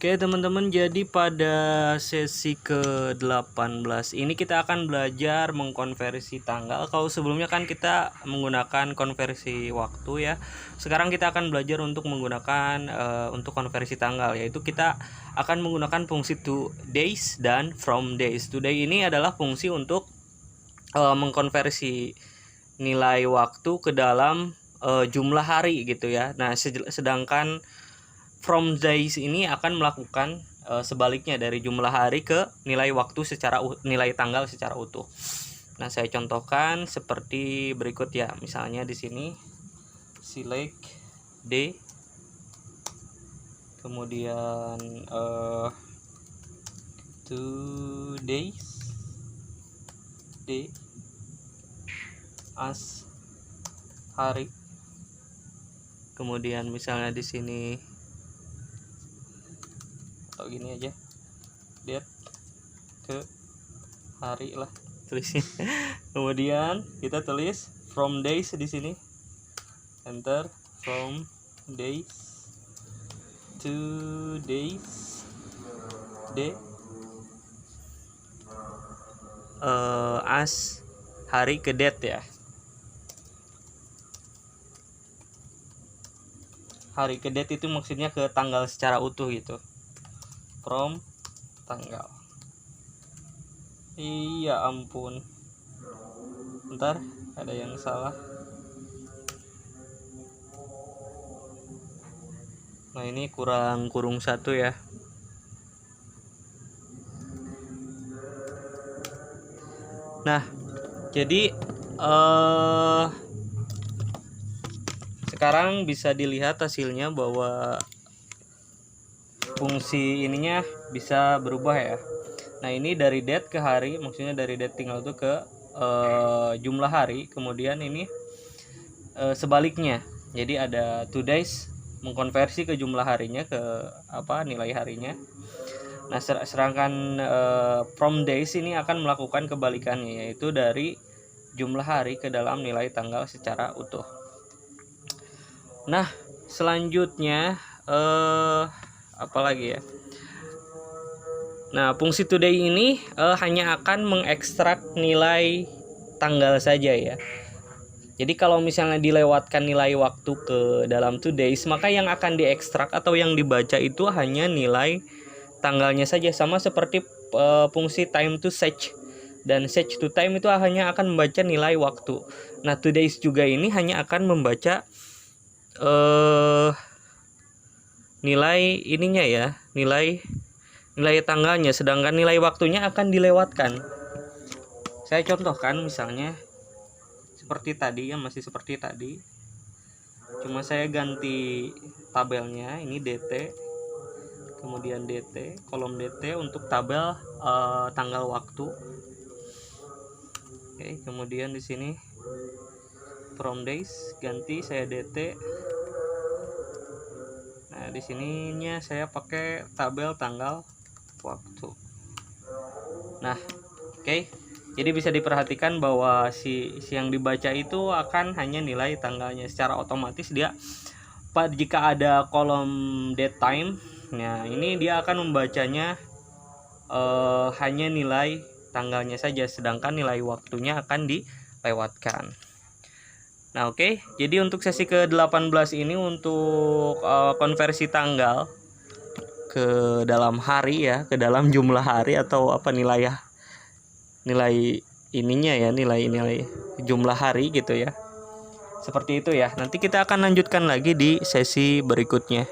Oke teman-teman, jadi pada sesi ke-18 ini kita akan belajar mengkonversi tanggal. Kalau sebelumnya kan kita menggunakan konversi waktu ya. Sekarang kita akan belajar untuk menggunakan untuk konversi tanggal, yaitu kita akan menggunakan fungsi to days dan from days. Today ini adalah fungsi untuk mengkonversi nilai waktu ke dalam jumlah hari gitu ya. Nah, sedangkan from days ini akan melakukan sebaliknya dari jumlah hari ke nilai waktu nilai tanggal secara utuh. Nah, saya contohkan seperti berikut ya. Misalnya di sini select day, kemudian 2 days, day as hari. Kemudian misalnya di sini atau gini aja, date ke hari lah tulisnya. Kemudian kita tulis from days di sini, enter from days to days, day as hari ke date ya. Hari ke date itu maksudnya ke tanggal secara utuh gitu. From tanggal. Iya ampun. Bentar, ada yang salah. Nah, ini kurung satu ya. Nah, jadi sekarang bisa dilihat hasilnya bahwa fungsi ininya bisa berubah ya. Nah, ini dari date ke hari, maksudnya dari date tinggal itu ke jumlah hari. Kemudian ini sebaliknya, jadi ada 2 days mengkonversi ke jumlah harinya, ke nilai harinya. Nah, sedangkan from days ini akan melakukan kebalikannya, yaitu dari jumlah hari ke dalam nilai tanggal secara utuh. Nah, selanjutnya apalagi ya. Nah, fungsi today ini hanya akan mengekstrak nilai tanggal saja ya. Jadi kalau misalnya dilewatkan nilai waktu ke dalam today's, maka yang akan diekstrak atau yang dibaca itu hanya nilai tanggalnya saja, sama seperti fungsi time to search dan search to time itu hanya akan membaca nilai waktu. Nah, today's juga ini hanya akan membaca nilai ininya ya, nilai tanggalnya, sedangkan nilai waktunya akan dilewatkan. Saya contohkan misalnya seperti tadi ya, masih seperti tadi, cuma saya ganti tabelnya. Ini DT, kemudian DT, kolom DT untuk tabel tanggal waktu. Oke, kemudian di sini from days ganti saya DT. Nah, di sininya saya pakai tabel tanggal waktu. Nah, oke. Jadi bisa diperhatikan bahwa si yang dibaca itu akan hanya nilai tanggalnya. Secara otomatis dia jika ada kolom date time, nah ini dia akan membacanya hanya nilai tanggalnya saja, sedangkan nilai waktunya akan dilewatkan. Nah, oke. Jadi untuk sesi ke-18 ini untuk konversi tanggal ke dalam hari ya, ke dalam jumlah hari atau nilai ininya ya, nilai jumlah hari gitu ya. Seperti itu ya. Nanti kita akan lanjutkan lagi di sesi berikutnya.